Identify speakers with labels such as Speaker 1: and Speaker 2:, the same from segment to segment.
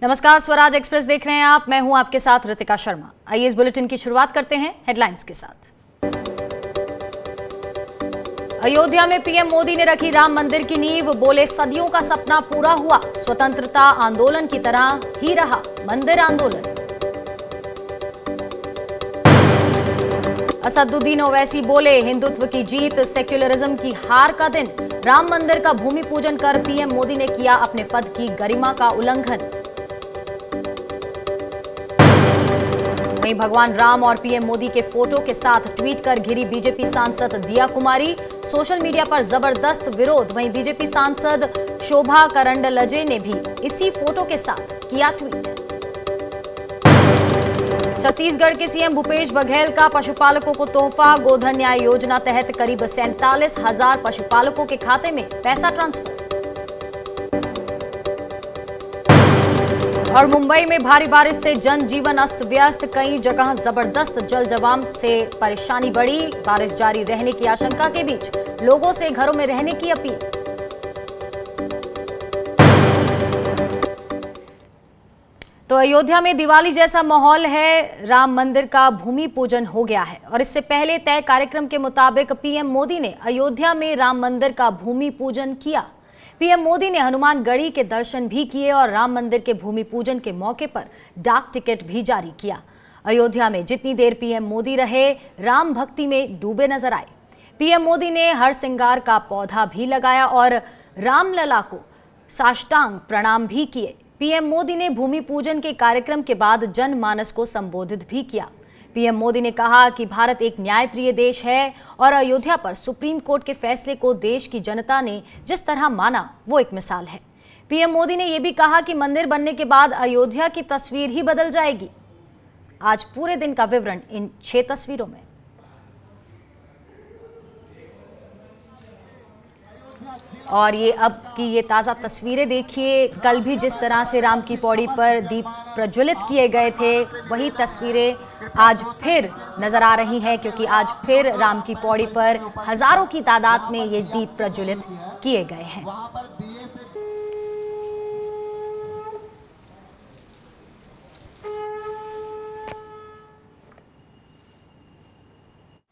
Speaker 1: नमस्कार, स्वराज एक्सप्रेस देख रहे हैं आप। मैं हूं आपके साथ रितिका शर्मा। आइए इस बुलेटिन की शुरुआत करते हैं हेडलाइंस के साथ। अयोध्या में पीएम मोदी ने रखी राम मंदिर की नींव, बोले सदियों का सपना पूरा हुआ। स्वतंत्रता आंदोलन की तरह ही रहा मंदिर आंदोलन। असदुद्दीन ओवैसी बोले हिंदुत्व की जीत, सेक्युलरिज्म की हार का दिन। राम मंदिर का भूमि पूजन कर पीएम मोदी ने किया अपने पद की गरिमा का उल्लंघन। वहीं भगवान राम और पीएम मोदी के फोटो के साथ ट्वीट कर घिरी बीजेपी सांसद दिया कुमारी। सोशल मीडिया पर जबरदस्त विरोध। वहीं बीजेपी सांसद शोभा करंडलजे ने भी इसी फोटो के साथ किया ट्वीट। छत्तीसगढ़ के सीएम भूपेश बघेल का पशुपालकों को तोहफा। गोधन न्याय योजना तहत करीब 47,000 पशुपालकों के खाते में पैसा ट्रांसफर। और मुंबई में भारी बारिश से जनजीवन अस्त व्यस्त, कई जगह जबरदस्त जल जमाव से परेशानी बढ़ी। बारिश जारी रहने की आशंका के बीच लोगों से घरों में रहने की अपील। तो अयोध्या में दिवाली जैसा माहौल है। राम मंदिर का भूमि पूजन हो गया है और इससे पहले तय कार्यक्रम के मुताबिक पीएम मोदी ने अयोध्या में राम मंदिर का भूमि पूजन किया। पीएम मोदी ने हनुमानगढ़ी के दर्शन भी किए और राम मंदिर के भूमि पूजन के मौके पर डाक टिकट भी जारी किया। अयोध्या में जितनी देर पीएम मोदी रहे, राम भक्ति में डूबे नजर आए। पीएम मोदी ने हर श्रृंगार का पौधा भी लगाया और रामलला को साष्टांग प्रणाम भी किए। पीएम मोदी ने भूमि पूजन के कार्यक्रम के बाद जनमानस को संबोधित भी किया। पीएम मोदी ने कहा कि भारत एक न्यायप्रिय देश है और अयोध्या पर सुप्रीम कोर्ट के फैसले को देश की जनता ने जिस तरह माना वो एक मिसाल है। पीएम मोदी ने यह भी कहा कि मंदिर बनने के बाद अयोध्या की तस्वीर ही बदल जाएगी। आज पूरे दिन का विवरण इन 6 तस्वीरों में। और ये अब की ये ताज़ा तस्वीरें देखिए। कल भी जिस तरह से राम की पौड़ी पर दीप प्रज्वलित किए गए थे, वही तस्वीरें आज फिर नजर आ रही हैं, क्योंकि आज फिर राम की पौड़ी पर हजारों की तादाद में ये दीप प्रज्वलित किए गए हैं।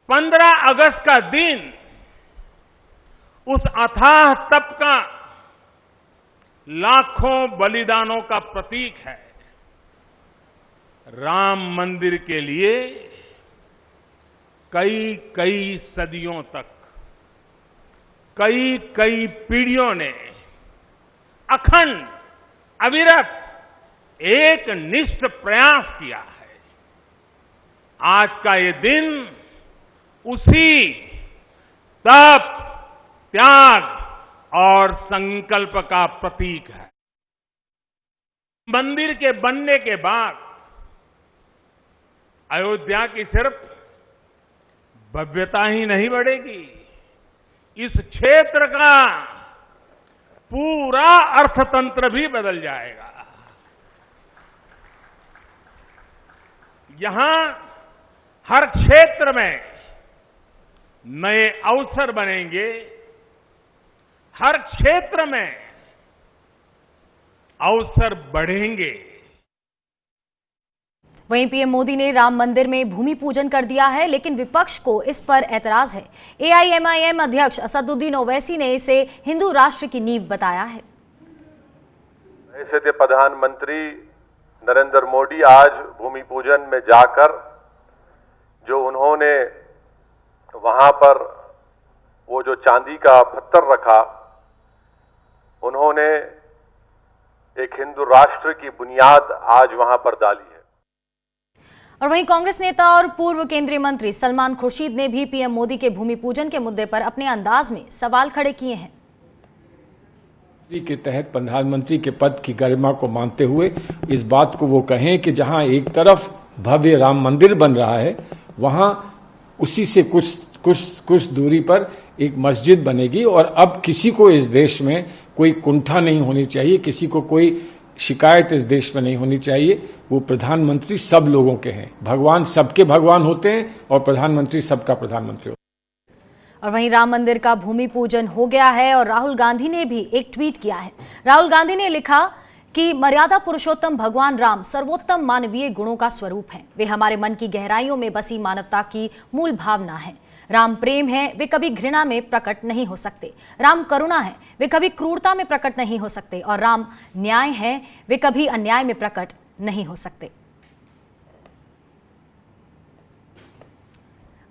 Speaker 2: 15 अगस्त का दिन उस अथाह तप का, लाखों बलिदानों का प्रतीक है। राम मंदिर के लिए कई कई सदियों तक, कई कई पीढ़ियों ने अखंड, अविरत, एक निष्ठ प्रयास किया है। आज का ये दिन उसी तप, त्याग और संकल्प का प्रतीक है। मंदिर के बनने के बाद अयोध्या की सिर्फ भव्यता ही नहीं बढ़ेगी, इस क्षेत्र का पूरा अर्थतंत्र भी बदल जाएगा। यहां हर क्षेत्र में नए अवसर बनेंगे, हर क्षेत्र में अवसर बढ़ेंगे।
Speaker 1: वहीं पीएम मोदी ने राम मंदिर में भूमि पूजन कर दिया है, लेकिन विपक्ष को इस पर ऐतराज है। एआईएमआईएम अध्यक्ष असदुद्दीन ओवैसी ने इसे हिंदू राष्ट्र की नींव बताया है।
Speaker 3: ऐसे थे प्रधानमंत्री नरेंद्र मोदी आज भूमि पूजन में जाकर जो उन्होंने वहां पर वो जो चांदी का पत्थर रखा, उन्होंने एक हिंदू राष्ट्र की बुनियाद आज वहां पर डाली है।
Speaker 1: और वहीं कांग्रेस नेता और पूर्व केंद्रीय मंत्री सलमान खुर्शीद ने भी पीएम मोदी के भूमि पूजन के मुद्दे पर अपने अंदाज में सवाल खड़े किए हैं।
Speaker 4: के तहत प्रधानमंत्री के पद की गरिमा को मानते हुए इस बात को वो कहें कि जहां एक तरफ भव्य राम मंदिर बन रहा है, वहां उसी से कुछ दूरी पर एक मस्जिद बनेगी और अब किसी को इस देश में कोई कुंठा नहीं होनी चाहिए, किसी को कोई शिकायत इस देश में नहीं होनी चाहिए। वो प्रधानमंत्री सब लोगों के हैं, भगवान सबके भगवान होते हैं और प्रधानमंत्री सबका प्रधानमंत्री होता है।
Speaker 1: और वहीं राम मंदिर का भूमि पूजन हो गया है और राहुल गांधी ने भी एक ट्वीट किया है। राहुल गांधी ने लिखा कि मर्यादा पुरुषोत्तम भगवान राम सर्वोत्तम मानवीय गुणों का स्वरूप हैं। वे हमारे मन की गहराइयों में बसी मानवता की मूल भावना है। राम प्रेम है, वे कभी घृणा में प्रकट नहीं हो सकते। राम करुणा है, वे कभी क्रूरता में प्रकट नहीं हो सकते। और राम न्याय है, वे कभी अन्याय में प्रकट नहीं हो सकते।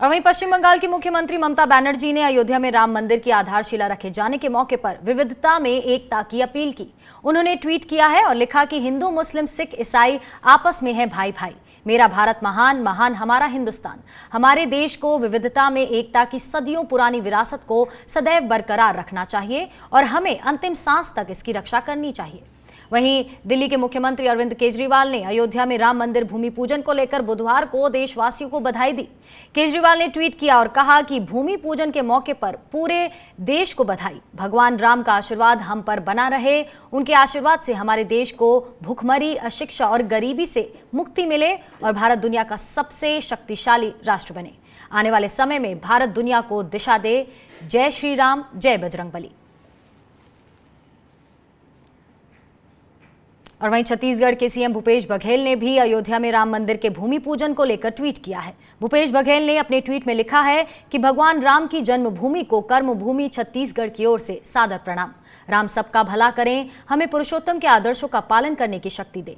Speaker 1: और वहीं पश्चिम बंगाल की मुख्यमंत्री ममता बनर्जी ने अयोध्या में राम मंदिर की आधारशिला रखे जाने के मौके पर विविधता में एकता की अपील की। उन्होंने ट्वीट किया है और लिखा कि हिंदू, मुस्लिम, सिख, ईसाई आपस में है भाई भाई। मेरा भारत महान, महान हमारा हिंदुस्तान। हमारे देश को विविधता में एकता की सदियों पुरानी विरासत को सदैव बरकरार रखना चाहिए और हमें अंतिम सांस तक इसकी रक्षा करनी चाहिए। वहीं दिल्ली के मुख्यमंत्री अरविंद केजरीवाल ने अयोध्या में राम मंदिर भूमि पूजन को लेकर बुधवार को देशवासियों को बधाई दी। केजरीवाल ने ट्वीट किया और कहा कि भूमि पूजन के मौके पर पूरे देश को बधाई। भगवान राम का आशीर्वाद हम पर बना रहे। उनके आशीर्वाद से हमारे देश को भूखमरी, अशिक्षा और गरीबी से मुक्ति मिले और भारत दुनिया का सबसे शक्तिशाली राष्ट्र बने। आने वाले समय में भारत दुनिया को दिशा दे। जय श्री राम, जय बजरंगबली। और वहीं छत्तीसगढ़ के सीएम भूपेश बघेल ने भी अयोध्या में राम मंदिर के भूमि पूजन को लेकर ट्वीट किया है। भूपेश बघेल ने अपने ट्वीट में लिखा है कि भगवान राम की जन्मभूमि को कर्मभूमि छत्तीसगढ़ की ओर से सादर प्रणाम। राम सबका भला करें, हमें पुरुषोत्तम के आदर्शों का पालन करने की शक्ति दे।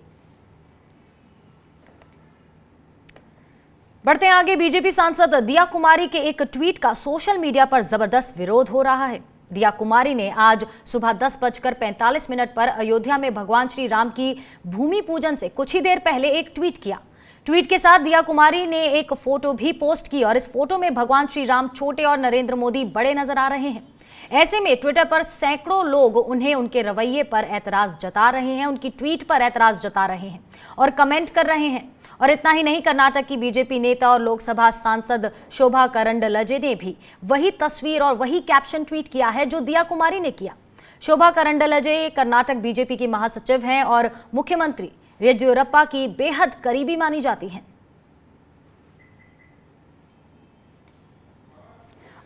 Speaker 1: बढ़ते आगे, बीजेपी सांसद दिया कुमारी के एक ट्वीट का सोशल मीडिया पर जबरदस्त विरोध हो रहा है। दिया कुमारी ने आज सुबह 10:45 पर अयोध्या में भगवान श्री राम की भूमि पूजन से कुछ ही देर पहले एक ट्वीट किया। ट्वीट के साथ दिया कुमारी ने एक फोटो भी पोस्ट की और इस फोटो में भगवान श्री राम छोटे और नरेंद्र मोदी बड़े नजर आ रहे हैं। ऐसे में ट्विटर पर सैकड़ों लोग उन्हें उनके रवैये पर ऐतराज जता रहे हैं, उनकी ट्वीट पर ऐतराज जता रहे हैं और कमेंट कर रहे हैं। और इतना ही नहीं, कर्नाटक की बीजेपी नेता और लोकसभा सांसद शोभा करंडलजे ने भी वही तस्वीर और वही कैप्शन ट्वीट किया है जो दिया कुमारी ने किया। शोभा करंडलजे कर्नाटक बीजेपी की महासचिव हैं और मुख्यमंत्री येदियुरप्पा की बेहद करीबी मानी जाती हैं।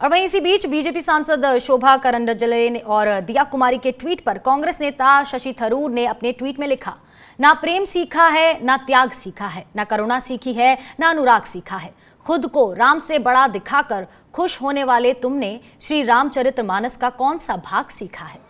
Speaker 1: और वहीं इसी बीच बीजेपी सांसद शोभा करंडलजे और दिया कुमारी के ट्वीट पर कांग्रेस नेता शशि थरूर ने अपने ट्वीट में लिखा, ना प्रेम सीखा है, ना त्याग सीखा है, ना करुणा सीखी है, ना अनुराग सीखा है। खुद को राम से बड़ा दिखाकर खुश होने वाले तुमने श्री रामचरितमानस का कौन सा भाग सीखा है।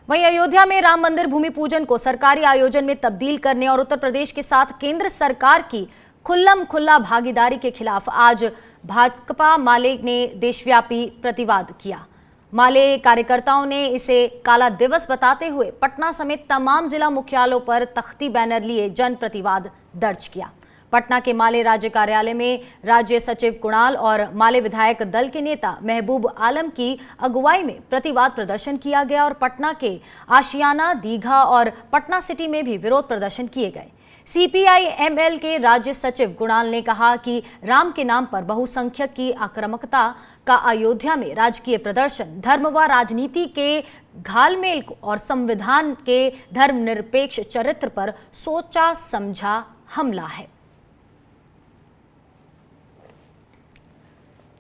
Speaker 1: वहीं अयोध्या में राम मंदिर भूमि पूजन को सरकारी आयोजन में तब्दील करने और उत्तर प्रदेश के साथ केंद्र सरकार की खुल्लम खुल्ला भागीदारी के खिलाफ आज भाकपा माले ने देशव्यापी प्रतिवाद किया। माले कार्यकर्ताओं ने इसे काला दिवस बताते हुए पटना समेत तमाम जिला मुख्यालयों पर तख्ती बैनर लिए जन प्रतिवाद दर्ज किया। पटना के माले राज्य कार्यालय में राज्य सचिव कुणाल और माले विधायक दल के नेता महबूब आलम की अगुवाई में प्रतिवाद प्रदर्शन किया गया और पटना के आशियाना, दीघा और पटना सिटी में भी विरोध प्रदर्शन किए गए। CPI-ML के राज्य सचिव कुणाल ने कहा कि राम के नाम पर बहुसंख्यक की आक्रामकता का अयोध्या में राजकीय प्रदर्शन धर्म व राजनीति के घालमेल को और संविधान के धर्मनिरपेक्ष चरित्र पर सोचा समझा हमला है।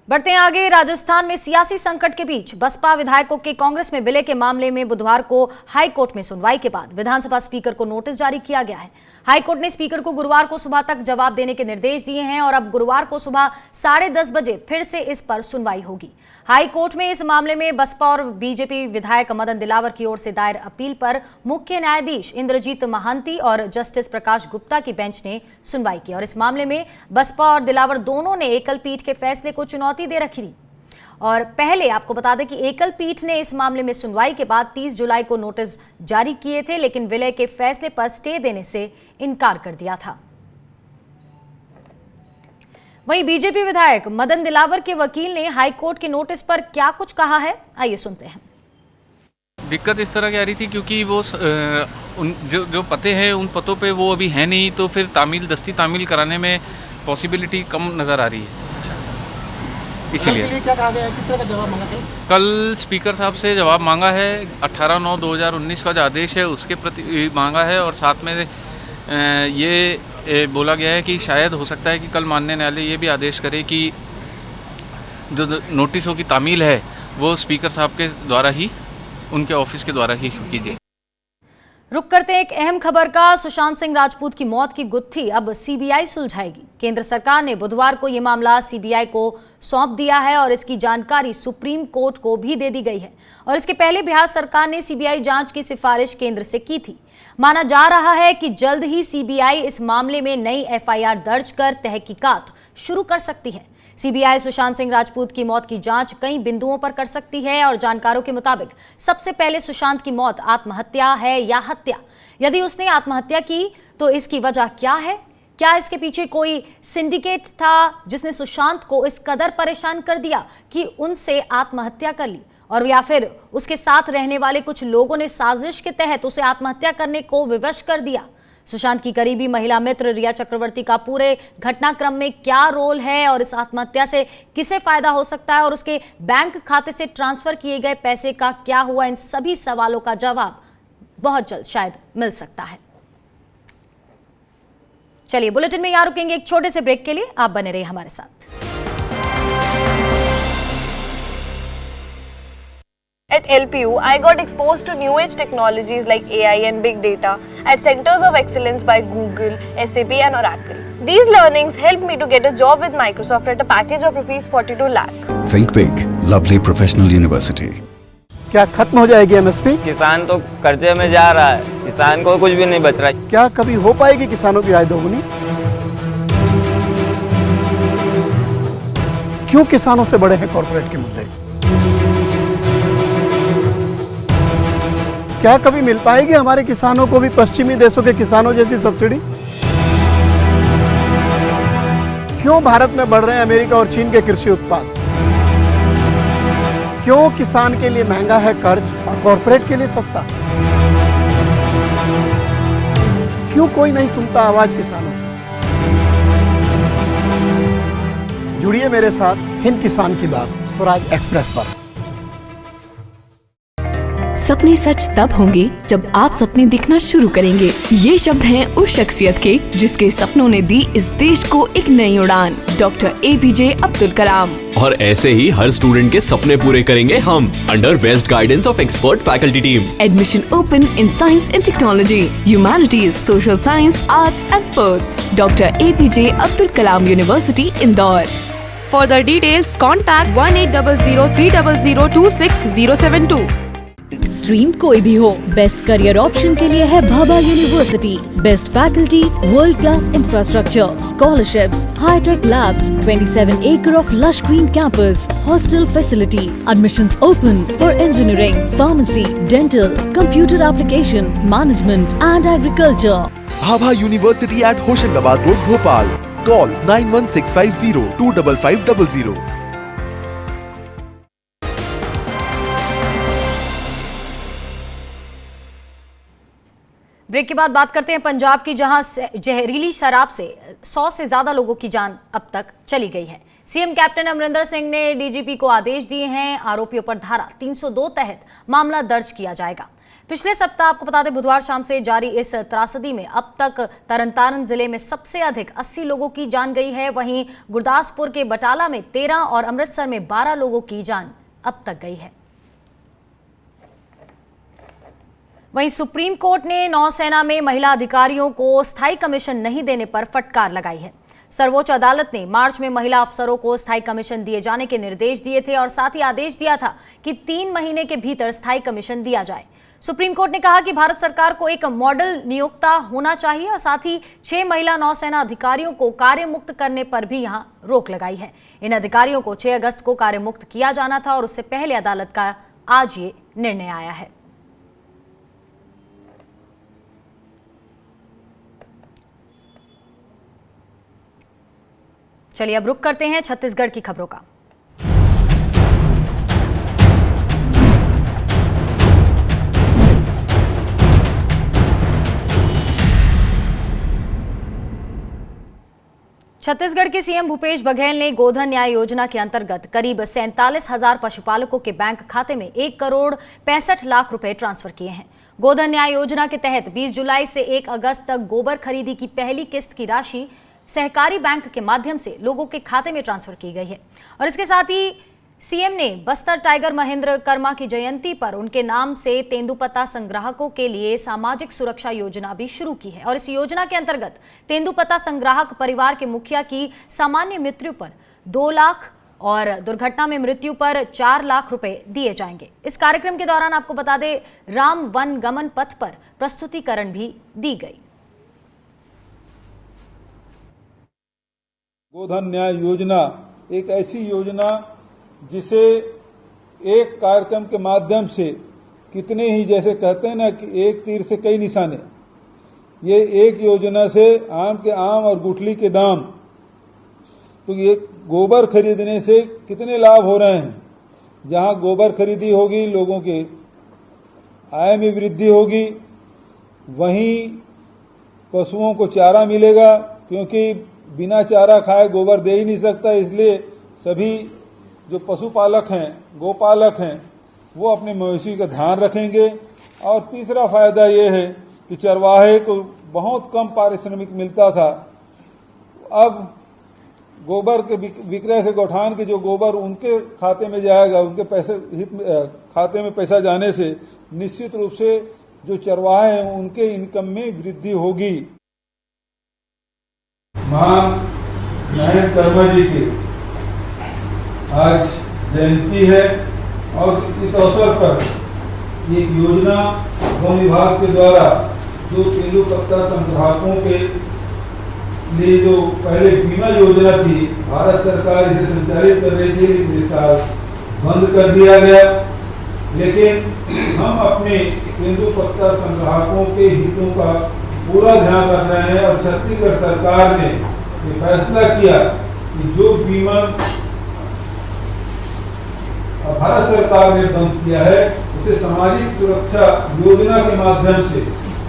Speaker 1: बढ़ते आगे, राजस्थान में सियासी संकट के बीच बसपा विधायकों के कांग्रेस में विलय के मामले में बुधवार को हाई कोर्ट में सुनवाई के बाद विधानसभा स्पीकर को नोटिस जारी किया गया है। हाई कोर्ट ने स्पीकर को गुरुवार को सुबह तक जवाब देने के निर्देश दिए हैं और अब गुरुवार को सुबह 10:30 बजे फिर से इस पर सुनवाई होगी। हाई कोर्ट में इस मामले में बसपा और बीजेपी विधायक मदन दिलावर की ओर से दायर अपील पर मुख्य न्यायाधीश इंद्रजीत महांती और जस्टिस प्रकाश गुप्ता की बेंच ने सुनवाई की और इस मामले में बसपा और दिलावर दोनों ने एकल पीठ के फैसले को चुनौती दे रखी थी। और पहले आपको बता दें कि एकल पीठ ने इस मामले में सुनवाई के बाद 30 जुलाई को नोटिस जारी किए थे, लेकिन विलय के फैसले पर स्टे देने से इनकार कर दिया था। वहीं बीजेपी विधायक मदन दिलावर के वकील ने हाईकोर्ट के नोटिस पर क्या कुछ कहा है, आइए सुनते हैं।
Speaker 5: दिक्कत इस तरह की आ रही थी क्योंकि वो जो पते हैं उन पतों पे वो अभी है नहीं, तो फिर दस्ती तामील कराने में पॉसिबिलिटी कम नज़र आ रही है। इसीलिए
Speaker 6: क्या कहा गया है, किस तरह का जवाब मांगा है?
Speaker 5: कल स्पीकर साहब से जवाब मांगा है, 18/9/2019 का जो आदेश है उसके प्रति मांगा है और साथ में ये बोला गया है कि शायद हो सकता है कि कल माननीय न्यायालय ये भी आदेश करे कि जो नोटिसों की तामील है वो स्पीकर साहब के द्वारा ही उनके ऑफिस के द्वारा ही कीजिए।
Speaker 1: रुक करते हैं एक अहम खबर का। सुशांत सिंह राजपूत की मौत की गुत्थी अब सीबीआई सुलझाएगी। केंद्र सरकार ने बुधवार को यह मामला सीबीआई को सौंप दिया है और इसकी जानकारी सुप्रीम कोर्ट को भी दे दी गई है। और इसके पहले बिहार सरकार ने सीबीआई जांच की सिफारिश केंद्र से की थी। माना जा रहा है कि जल्द ही सीबीआई इस मामले में नई एफआईआर दर्ज कर तहकीकात शुरू कर सकती है। सीबीआई सुशांत सिंह राजपूत की मौत की जांच कई बिंदुओं पर कर सकती है और जानकारों के मुताबिक सबसे पहले सुशांत की मौत आत्महत्या है या हत्या। यदि उसने आत्महत्या की तो इसकी वजह क्या है? क्या इसके पीछे कोई सिंडिकेट था जिसने सुशांत को इस कदर परेशान कर दिया कि उनसे आत्महत्या कर ली, और या फिर उसके साथ रहने वाले कुछ लोगों ने साजिश के तहत उसे आत्महत्या करने को विवश कर दिया? सुशांत की करीबी महिला मित्र रिया चक्रवर्ती का पूरे घटनाक्रम में क्या रोल है और इस आत्महत्या से किसे फायदा हो सकता है और उसके बैंक खाते से ट्रांसफर किए गए पैसे का क्या हुआ? इन सभी सवालों का जवाब बहुत जल्द शायद मिल सकता है। चलिए बुलेटिन में यहां रुकेंगे एक छोटे से ब्रेक के लिए। आप बने रहिए हमारे साथ।
Speaker 6: At LPU, I got exposed to new age technologies like AI and big data at Centers of Excellence by Google, SAP and Oracle. These learnings helped me to get a job with Microsoft at a package of rupees 42 lakh.
Speaker 7: Think big, lovely professional university.
Speaker 8: क्या खत्म हो जाएगी MSP?
Speaker 9: किसान तो कर्जे में जा रहा है, किसान को कुछ भी नहीं बच रहा है।
Speaker 8: क्या कभी हो पाएगी किसानों की आय दोगुनी? क्यों किसानों से बड़े हैं कॉर्पोरेट के मुद्दे? क्या कभी मिल पाएगी हमारे किसानों को भी पश्चिमी देशों के किसानों जैसी सब्सिडी? क्यों भारत में बढ़ रहे हैं अमेरिका और चीन के कृषि उत्पाद? क्यों किसान के लिए महंगा है कर्ज और कॉर्पोरेट के लिए सस्ता? क्यों कोई नहीं सुनता आवाज किसानों की? जुड़िए मेरे साथ हिंद किसान की बात स्वराज एक्सप्रेस पर।
Speaker 10: सपने सच तब होंगे जब आप सपने दिखना शुरू करेंगे। ये शब्द हैं उस शख्सियत के जिसके सपनों ने दी इस देश को एक नई उड़ान, डॉक्टर APJ अब्दुल कलाम।
Speaker 11: और ऐसे ही हर स्टूडेंट के सपने पूरे करेंगे हम, under best guidance of expert faculty team.
Speaker 10: Admission open in science and technology, humanities, social science, arts and sports. Doctor APJ Abdul Kalam university Indore.
Speaker 12: Further details contact 180030026072।
Speaker 13: Stream कोई भी हो, बेस्ट करियर ऑप्शन के लिए है Bhabha university. Best faculty, world class infrastructure, scholarships, hi tech labs, 27 acre of lush green campus, hostel facility. Admissions open for engineering, pharmacy, dental, computer application, management and agriculture.
Speaker 14: Bhabha university at Hoshangabad road Bhopal. Call 9165025500।
Speaker 1: ब्रेक के बाद बात करते हैं पंजाब की, जहां जहरीली शराब से 100 से ज्यादा लोगों की जान अब तक चली गई है। सीएम कैप्टन अमरिंदर सिंह ने डीजीपी को आदेश दिए हैं। आरोपियों पर धारा 302 तहत मामला दर्ज किया जाएगा। पिछले सप्ताह आपको बता दें बुधवार शाम से जारी इस त्रासदी में अब तक तरनतारन जिले में सबसे अधिक 80 लोगों की जान गई है। वहीं गुरदासपुर के बटाला में 13 और अमृतसर में 12 लोगों की जान अब तक गई है। वहीं सुप्रीम कोर्ट ने नौसेना में महिला अधिकारियों को स्थायी कमीशन नहीं देने पर फटकार लगाई है। सर्वोच्च अदालत ने मार्च में महिला अफसरों को स्थायी कमीशन दिए जाने के निर्देश दिए थे और साथ ही आदेश दिया था कि 3 महीने के भीतर स्थायी कमीशन दिया जाए। सुप्रीम कोर्ट ने कहा कि भारत सरकार को एक मॉडल नियोक्ता होना चाहिए और साथ ही 6 महिला नौसेना अधिकारियों को कार्य मुक्त करने पर भी यहां रोक लगाई है। इन अधिकारियों को 6 अगस्त को कार्य मुक्त किया जाना था और उससे पहले अदालत का आज ये निर्णय आया है। चलिए अब रुक करते हैं छत्तीसगढ़ की खबरों का। छत्तीसगढ़ के सीएम भूपेश बघेल ने गोधन न्याय योजना के अंतर्गत करीब 47,000 पशुपालकों के बैंक खाते में 1 करोड़ 65 लाख रुपए ट्रांसफर किए हैं। गोधन न्याय योजना के तहत 20 जुलाई से 1 अगस्त तक गोबर खरीदी की पहली किस्त की राशि सहकारी बैंक के माध्यम से लोगों के खाते में ट्रांसफर की गई है और इसके साथ ही सीएम ने बस्तर टाइगर महेंद्र कर्मा की जयंती पर उनके नाम से तेंदुपत्ता संग्राहकों के लिए सामाजिक सुरक्षा योजना भी शुरू की है और इस योजना के अंतर्गत तेंदुपत्ता संग्राहक परिवार के मुखिया की सामान्य मृत्यु पर 2 लाख और दुर्घटना में मृत्यु पर 4 लाख रुपए दिए जाएंगे। इस कार्यक्रम के दौरान आपको बता दें, राम वन गमन पथ पर प्रस्तुतिकरण भी दी गई।
Speaker 15: गोधन न्याय योजना एक ऐसी योजना जिसे एक कार्यक्रम के माध्यम से कितने ही, जैसे कहते हैं ना कि एक तीर से कई निशाने, ये एक योजना से आम के आम और गुठली के दाम, तो ये गोबर खरीदने से कितने लाभ हो रहे हैं। जहां गोबर खरीदी होगी, लोगों के आय में वृद्धि होगी, वहीं पशुओं को चारा मिलेगा, क्योंकि बिना चारा खाए गोबर दे ही नहीं सकता। इसलिए सभी जो पशुपालक हैं, गोपालक हैं, वो अपने मवेशी का ध्यान रखेंगे। और तीसरा फायदा ये है कि चरवाहे को बहुत कम पारिश्रमिक मिलता था, अब गोबर के विक्रय से गौठान के जो गोबर उनके खाते में जाएगा, उनके पैसे खाते में पैसा जाने से निश्चित रूप से जो चरवाहे हैं उनके इनकम में वृद्धि होगी। महान महेंद्र कर्मा जी की आज जयंती है और इस अवसर पर एक योजना वन विभाग के द्वारा जो तेंदुपत्ता संग्राहकों के लिए जो पहले बीमा योजना थी, भारत सरकार इसे संचालित कर रही थी, इसका बंद कर दिया गया। लेकिन हम अपने तेंदुपत्ता संग्राहकों के हितों का पूरा ध्यान रख रहे हैं और छत्तीसगढ़ सरकार ने ये फैसला किया कि जो बीमा भारत सरकार ने बंद किया है उसे सामाजिक सुरक्षा योजना के माध्यम से,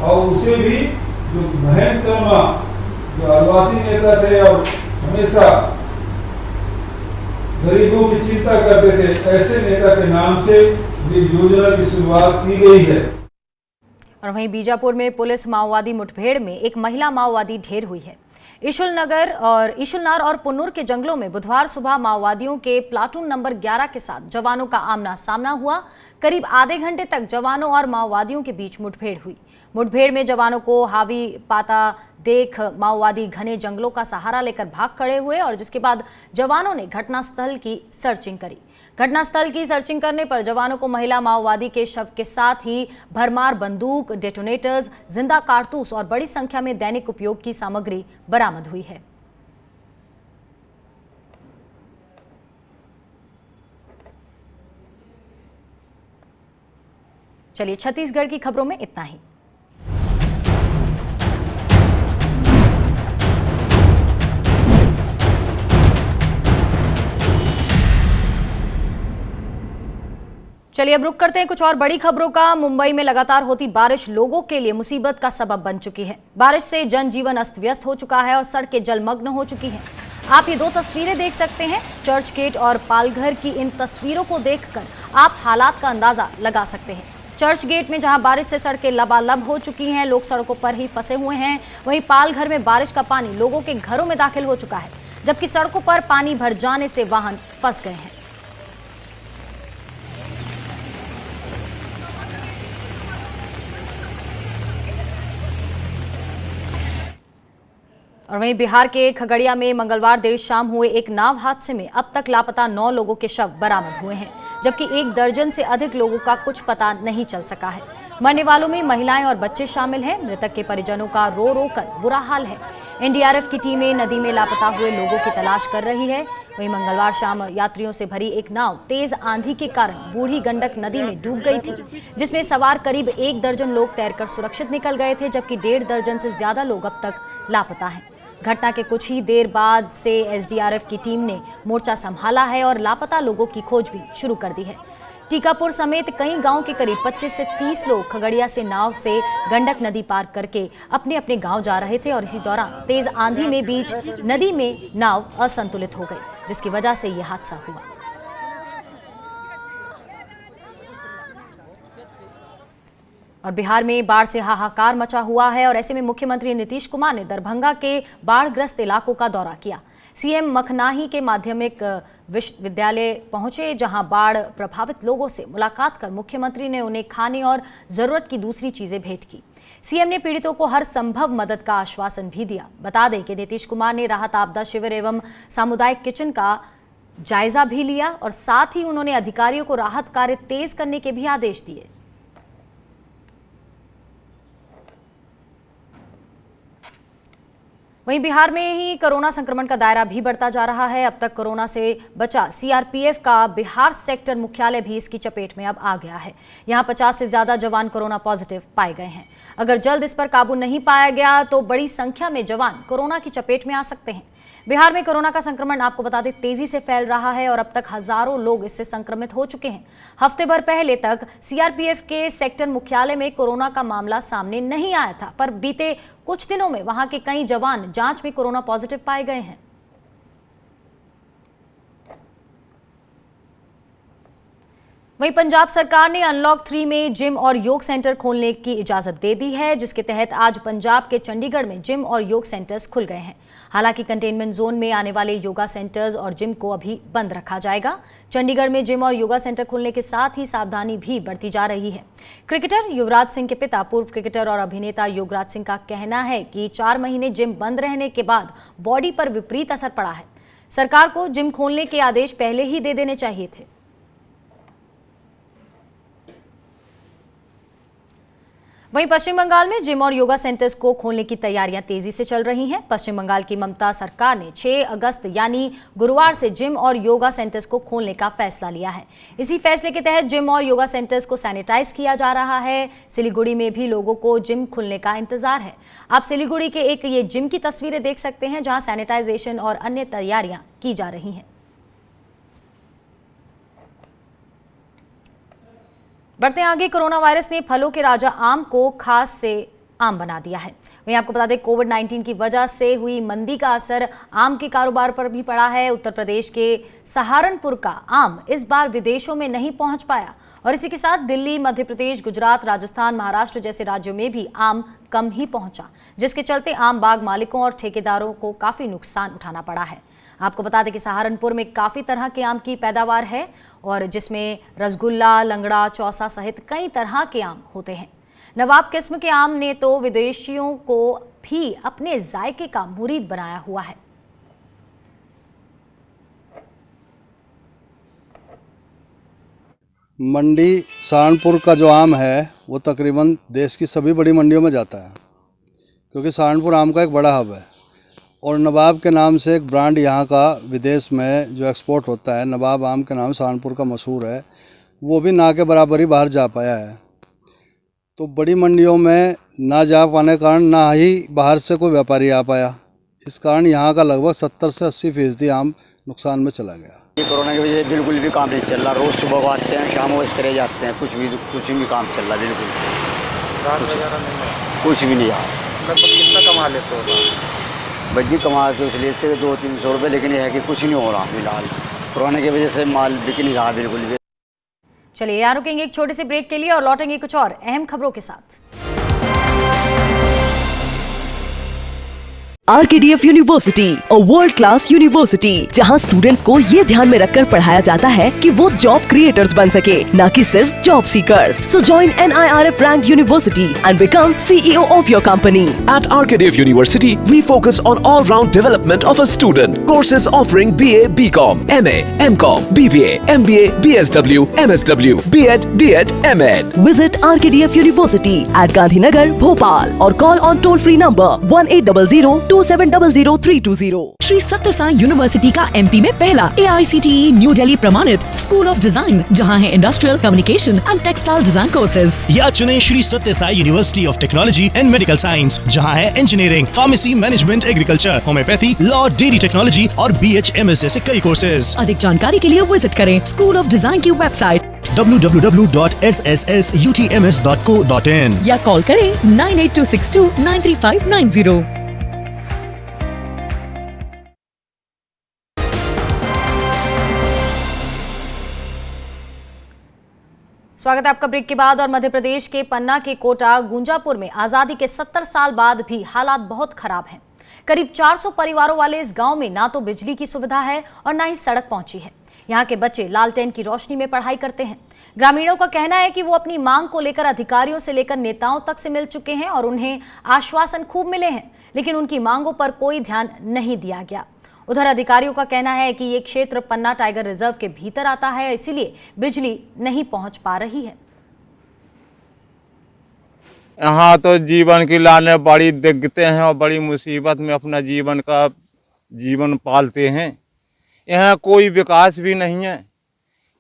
Speaker 15: और उसे भी जो महेंद्र कर्मा जो आदिवासी नेता थे और हमेशा गरीबों की चिंता करते थे, ऐसे नेता के नाम से ये योजना की शुरुआत की गई है।
Speaker 1: और वहीं बीजापुर में पुलिस माओवादी मुठभेड़ में एक महिला माओवादी ढेर हुई है। ईशुलनार और पुन्नूर के जंगलों में बुधवार सुबह माओवादियों के प्लाटून नंबर 11 के साथ जवानों का आमना सामना हुआ। करीब आधे घंटे तक जवानों और माओवादियों के बीच मुठभेड़ हुई। मुठभेड़ में जवानों को हावी पाता देख माओवादी घने जंगलों का सहारा लेकर भाग खड़े हुए और जिसके बाद जवानों ने घटनास्थल की सर्चिंग करी। घटनास्थल की सर्चिंग करने पर जवानों को महिला माओवादी के शव के साथ ही भरमार बंदूक, डेटोनेटर्स, जिंदा कारतूस और बड़ी संख्या में दैनिक उपयोग की सामग्री बरामद हुई है। चलिए, छत्तीसगढ़ की खबरों में इतना ही। चलिए अब रुक करते हैं कुछ और बड़ी खबरों का। मुंबई में लगातार होती बारिश लोगों के लिए मुसीबत का सबब बन चुकी है। बारिश से जनजीवन अस्त व्यस्त हो चुका है और सड़कें जलमग्न हो चुकी हैं। आप ये 2 तस्वीरें देख सकते हैं। चर्च गेट और पालघर की इन तस्वीरों को देखकर आप हालात का अंदाजा लगा सकते हैं। चर्च गेट में जहां बारिश से सड़कें लबालब हो चुकी हैं, लोग सड़कों पर ही फंसे हुए हैं, वहीं पालघर में बारिश का पानी लोगों के घरों में दाखिल हो चुका है, जबकि सड़कों पर पानी भर जाने से वाहन फंस गए हैं। और वहीं बिहार के खगड़िया में मंगलवार देर शाम हुए एक नाव हादसे में अब तक लापता 9 लोगों के शव बरामद हुए हैं, जबकि 1 दर्जन से अधिक लोगों का कुछ पता नहीं चल सका है। मरने वालों में महिलाएं और बच्चे शामिल हैं। मृतक के परिजनों का रो रो कर बुरा हाल है। एनडीआरएफ की टीमें नदी में लापता हुए लोगों की तलाश कर रही है। वहीं मंगलवार शाम यात्रियों से भरी एक नाव तेज आंधी के कारण बूढ़ी गंडक नदी में डूब गई थी, जिसमें सवार करीब 1 दर्जन लोग तैरकर सुरक्षित निकल गए थे, जबकि 1.5 दर्जन से ज्यादा लोग अब तक लापता हैं। घटना के कुछ ही देर बाद से एसडीआरएफ की टीम ने मोर्चा संभाला है और लापता लोगों की खोज भी शुरू कर दी है। टीकापुर समेत कई गांव के करीब 25 से 30 लोग खगड़िया से नाव से गंडक नदी पार करके अपने अपने गांव जा रहे थे और इसी दौरान तेज आंधी में बीच नदी में नाव असंतुलित हो गई, जिसकी वजह से यह हादसा हुआ। और बिहार में बाढ़ से हाहाकार मचा हुआ है और ऐसे में मुख्यमंत्री नीतीश कुमार ने दरभंगा के बाढ़ग्रस्त इलाकों का दौरा किया। सीएम मखनाही के माध्यमिक विश्वविद्यालय पहुंचे, जहां बाढ़ प्रभावित लोगों से मुलाकात कर मुख्यमंत्री ने उन्हें खाने और जरूरत की दूसरी चीजें भेंट की। सीएम ने पीड़ितों को हर संभव मदद का आश्वासन भी दिया। बता दें कि नीतीश कुमार ने राहत आपदा शिविर एवं सामुदायिक किचन का जायजा भी लिया और साथ ही उन्होंने अधिकारियों को राहत कार्य तेज करने के भी आदेश दिए। वहीं बिहार में ही कोरोना संक्रमण का दायरा भी बढ़ता जा रहा है। अब तक कोरोना से बचा सीआरपीएफ का बिहार सेक्टर मुख्यालय भी इसकी चपेट में अब आ गया है। यहां 50 से ज्यादा जवान कोरोना पॉजिटिव पाए गए हैं। अगर जल्द इस पर काबू नहीं पाया गया तो बड़ी संख्या में जवान कोरोना की चपेट में आ सकते हैं। बिहार में कोरोना का संक्रमण आपको बता दें तेजी से फैल रहा है और अब तक हजारों लोग इससे संक्रमित हो चुके हैं। हफ्ते भर पहले तक सीआरपीएफ के सेक्टर मुख्यालय में कोरोना का मामला सामने नहीं आया था, पर बीते कुछ दिनों में वहां के कई जवान जांच में कोरोना पॉजिटिव पाए गए हैं। वहीं पंजाब सरकार ने अनलॉक 3 में जिम और योग सेंटर खोलने की इजाजत दे दी है, जिसके तहत आज पंजाब के चंडीगढ़ में जिम और योग सेंटर्स खुल गए हैं। हालांकि कंटेनमेंट जोन में आने वाले योगा सेंटर्स और जिम को अभी बंद रखा जाएगा। चंडीगढ़ में जिम और योगा सेंटर खुलने के साथ ही सावधानी भी बढ़ती जा रही है। क्रिकेटर युवराज सिंह के पिता पूर्व क्रिकेटर और अभिनेता योगराज सिंह का कहना है कि 4 महीने जिम बंद रहने के बाद बॉडी पर विपरीत असर पड़ा है। सरकार को जिम खोलने के आदेश पहले ही दे देने चाहिए थे। वहीं पश्चिम बंगाल में जिम और योगा सेंटर्स को खोलने की तैयारियां तेजी से चल रही हैं। पश्चिम बंगाल की ममता सरकार ने 6 अगस्त यानी गुरुवार से जिम और योगा सेंटर्स को खोलने का फैसला लिया है। इसी फैसले के तहत जिम और योगा सेंटर्स को सैनिटाइज किया जा रहा है। सिलीगुड़ी में भी लोगों को जिम खुलने का इंतजार है। आप सिलीगुड़ी के एक ये जिम की तस्वीरें देख सकते हैं, जहां सैनिटाइजेशन और अन्य तैयारियां की जा रही हैं। बढ़ते आगे, कोरोना वायरस ने फलों के राजा आम को खास से आम बना दिया है। वहीं आपको बता दें कोविड-19 की वजह से हुई मंदी का असर आम के कारोबार पर भी पड़ा है। उत्तर प्रदेश के सहारनपुर का आम इस बार विदेशों में नहीं पहुंच पाया और इसी के साथ दिल्ली, मध्य प्रदेश, गुजरात, राजस्थान, महाराष्ट्र जैसे राज्यों में भी आम कम ही पहुंचा, जिसके चलते आम बाग मालिकों और ठेकेदारों को काफी नुकसान उठाना पड़ा है। आपको बता दें कि सहारनपुर में काफ़ी तरह के आम की पैदावार है और जिसमें रसगुल्ला, लंगड़ा, चौसा सहित कई तरह के आम होते हैं। नवाब किस्म के आम ने तो विदेशियों को भी अपने जायके का मुरीद बनाया हुआ है।
Speaker 16: मंडी सहारनपुर का जो आम है वो तकरीबन देश की सभी बड़ी मंडियों में जाता है, क्योंकि सहारनपुर आम का एक बड़ा हब है और नवाब के नाम से एक ब्रांड यहाँ का विदेश में जो एक्सपोर्ट होता है, नवाब आम के नाम सहारनपुर का मशहूर है, वो भी ना के बराबर ही बाहर जा पाया है। तो बड़ी मंडियों में ना जा पाने के कारण ना ही बाहर से कोई व्यापारी आ पाया। इस कारण यहाँ का लगभग 70 से 80% आम नुकसान में चला गया।
Speaker 17: ये कोरोना की वजह से बिल्कुल भी काम नहीं चल रहा। रोज़ सुबह को आते हैं, शाम को इस तरह जाते हैं, कुछ भी काम चल रहा, बिल्कुल कुछ भी नहीं आ रहा।
Speaker 18: कितना कमा लेते हो?
Speaker 17: बज्जी कमा तो इसलिए थे 200-300 रुपये, लेकिन यह है कि कुछ नहीं हो रहा फिलहाल। कोरोना की वजह से माल बिक नहीं रहा बिल्कुल भी।
Speaker 1: चलिए यहाँ रुकेंगे एक छोटे से ब्रेक के लिए और लौटेंगे कुछ और अहम खबरों के साथ।
Speaker 10: RKDF university, a world class university, जहां स्टूडेंट्स को ये ध्यान में रखकर पढ़ाया जाता है कि वो जॉब क्रिएटर्स बन सके, न कि सिर्फ job seekers. So join NIRF ranked university and become CEO of your company.
Speaker 11: At RKDF University, we focus on all-round development of a student. Courses offering BA, BCom, MA, MCom, BBA, MBA, BSW, MSW, B.Ed, D.Ed, M.Ed.
Speaker 10: Visit RKDF University at Gandhinagar, Bhopal or call on toll-free number 1800-2700-320.
Speaker 19: Shri सत्य Sai university का MP में पहला AICTE new Delhi प्रमाणित school of design, जहां है industrial communication and textile design courses.
Speaker 20: या चुने श्री सत्य Sai university of technology and medical science, जहां है engineering, pharmacy, management, agriculture, homeopathy, law, dairy technology और BHMS जैसे कई कोर्सेज।
Speaker 19: अधिक जानकारी के लिए विजिट करें स्कूल ऑफ डिजाइन की वेबसाइट
Speaker 20: www.sssutms.co.in
Speaker 19: या कॉल करें 9826293590।
Speaker 1: स्वागत है आपका ब्रेक के बाद। और मध्य प्रदेश के पन्ना के कोटा गुंजापुर में आजादी के 70 साल बाद भी हालात बहुत खराब हैं। करीब 400 परिवारों वाले इस गांव में ना तो बिजली की सुविधा है और ना ही सड़क पहुंची है। यहाँ के बच्चे लालटेन की रोशनी में पढ़ाई करते हैं। ग्रामीणों का कहना है कि वो अपनी मांग को लेकर अधिकारियों से लेकर नेताओं तक से मिल चुके हैं और उन्हें आश्वासन खूब मिले हैं, लेकिन उनकी मांगों पर कोई ध्यान नहीं दिया गया। उधर अधिकारियों का कहना है कि ये क्षेत्र पन्ना टाइगर रिजर्व के भीतर आता है, इसीलिए बिजली नहीं पहुंच पा रही है।
Speaker 9: यहाँ तो जीवन की लाने बड़ी दिक्कतें हैं और बड़ी मुसीबत में अपना जीवन पालते हैं। यहाँ कोई विकास भी नहीं है,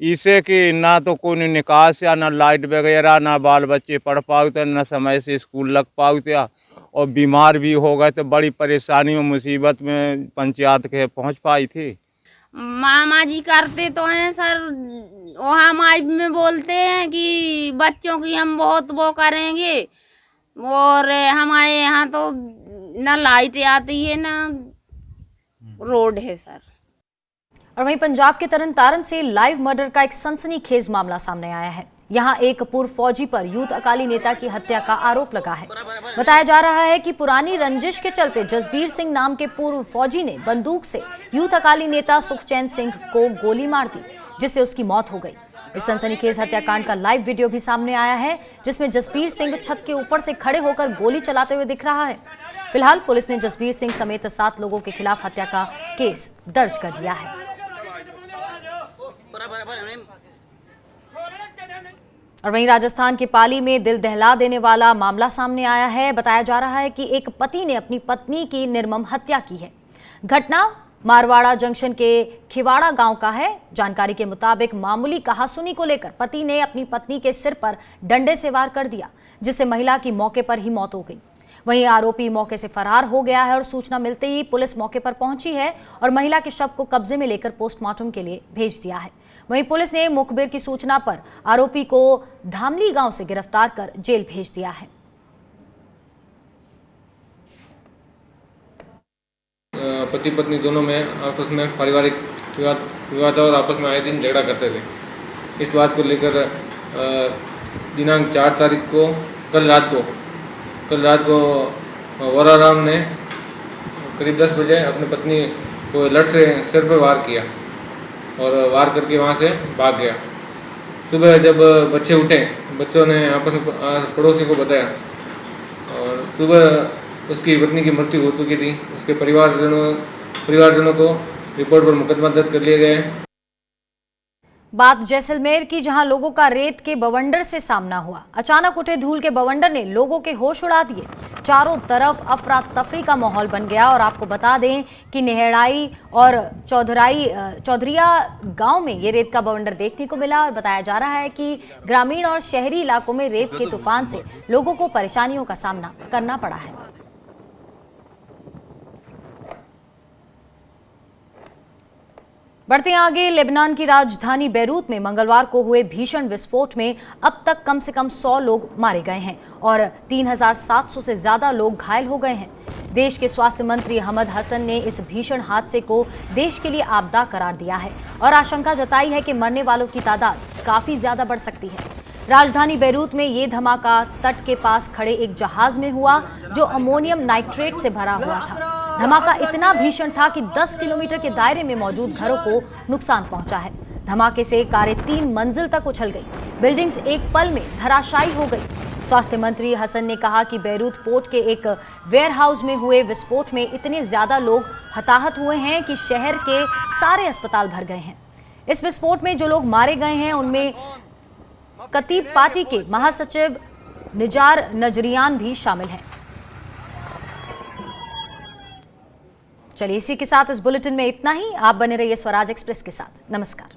Speaker 9: इसे कि ना तो कोई निकास या ना लाइट वगैरह, ना बाल बच्चे पढ़ पाते, ना समय से स्कूल लग पाते, और बीमार भी हो गए तो बड़ी परेशानी में मुसीबत में पंचायत के पहुँच पाई थी।
Speaker 18: मामा जी करते तो हैं सर, वहाँ माइक में बोलते हैं कि बच्चों की हम बहुत वो करेंगे, और हमारे यहाँ तो ना लाइट आती है ना रोड है सर।
Speaker 1: और वहीं पंजाब के तरनतारन से लाइव मर्डर का एक सनसनीखेज मामला सामने आया है। यहाँ एक पूर्व फौजी पर यूथ अकाली नेता की हत्या का आरोप लगा है। बताया जा रहा है कि पुरानी रंजिश के चलते जसबीर सिंह नाम के पूर्व फौजी ने बंदूक से यूथ अकाली नेता सुखचैन सिंह को गोली मार दी, जिससे उसकी मौत हो गई। इस सनसनीखेज हत्याकांड का लाइव वीडियो भी सामने आया है, जिसमें जसबीर सिंह छत के ऊपर से खड़े होकर गोली चलाते हुए दिख रहा है। फिलहाल पुलिस ने जसबीर सिंह समेत 7 लोगों के खिलाफ हत्या का केस दर्ज कर दिया है। और वहीं राजस्थान के पाली में दिल दहला देने वाला मामला सामने आया है। बताया जा रहा है कि एक पति ने अपनी पत्नी की निर्मम हत्या की है। घटना मारवाड़ा जंक्शन के खिवाड़ा गांव का है। जानकारी के मुताबिक मामूली कहासुनी को लेकर पति ने अपनी पत्नी के सिर पर डंडे से वार कर दिया, जिससे महिला की मौके पर ही मौत हो गई। वहीं आरोपी मौके से फरार हो गया है और सूचना मिलते ही पुलिस मौके पर पहुंची है और महिला के शव को कब्जे में लेकर पोस्टमार्टम के लिए भेज दिया है। वहीं पुलिस ने मुखबिर की सूचना पर आरोपी को धामली गांव से गिरफ्तार कर जेल भेज दिया है।
Speaker 21: पति पत्नी दोनों में आपस में पारिवारिक विवाद और आपस में आए दिन झगड़ा करते थे। इस बात को लेकर दिनांक 4 तारीख को कल रात को वराराम ने करीब 10 बजे अपनी पत्नी को लठ से सिर पर वार किया और वार करके वहाँ से भाग गया। सुबह जब बच्चे उठे, बच्चों ने आपस में पड़ोसी को बताया और सुबह उसकी पत्नी की मृत्यु हो चुकी थी। उसके परिवारजनों को रिपोर्ट पर मुकदमा दर्ज कर लिए गए।
Speaker 1: बात जैसलमेर की, जहां लोगों का रेत के बवंडर से सामना हुआ। अचानक उठे धूल के बवंडर ने लोगों के होश उड़ा दिए। चारों तरफ अफरा तफरी का माहौल बन गया। और आपको बता दें कि नेहड़ाई और चौधरिया गांव में ये रेत का बवंडर देखने को मिला। और बताया जा रहा है कि ग्रामीण और शहरी इलाकों में रेत के तूफान से लोगों को परेशानियों का सामना करना पड़ा है। बढ़ते आगे, लेबनान की राजधानी बैरूत में मंगलवार को हुए भीषण विस्फोट में अब तक कम से कम 100 लोग मारे गए हैं और 3700 से ज्यादा लोग घायल हो गए हैं। देश के स्वास्थ्य मंत्री अहमद हसन ने इस भीषण हादसे को देश के लिए आपदा करार दिया है और आशंका जताई है कि मरने वालों की तादाद काफी ज्यादा बढ़ सकती है। राजधानी बैरूत में ये धमाका तट के पास खड़े एक जहाज में हुआ जो अमोनियम नाइट्रेट से भरा हुआ था। धमाका इतना भीषण था कि 10 किलोमीटर के दायरे में मौजूद घरों को नुकसान पहुंचा है। धमाके से कारें 3 मंजिल तक उछल गई, बिल्डिंग्स एक पल में धराशायी हो गई। स्वास्थ्य मंत्री हसन ने कहा कि बैरूत पोर्ट के एक वेयरहाउस में हुए विस्फोट में इतने ज्यादा लोग हताहत हुए हैं कि शहर के सारे अस्पताल भर गए हैं। इस विस्फोट में जो लोग मारे गए हैं उनमें कतीब पार्टी के महासचिव निजार नजरियान भी शामिल हैं। चलिए, इसी के साथ इस बुलेटिन में इतना ही। आप बने रहिए स्वराज एक्सप्रेस के साथ। नमस्कार।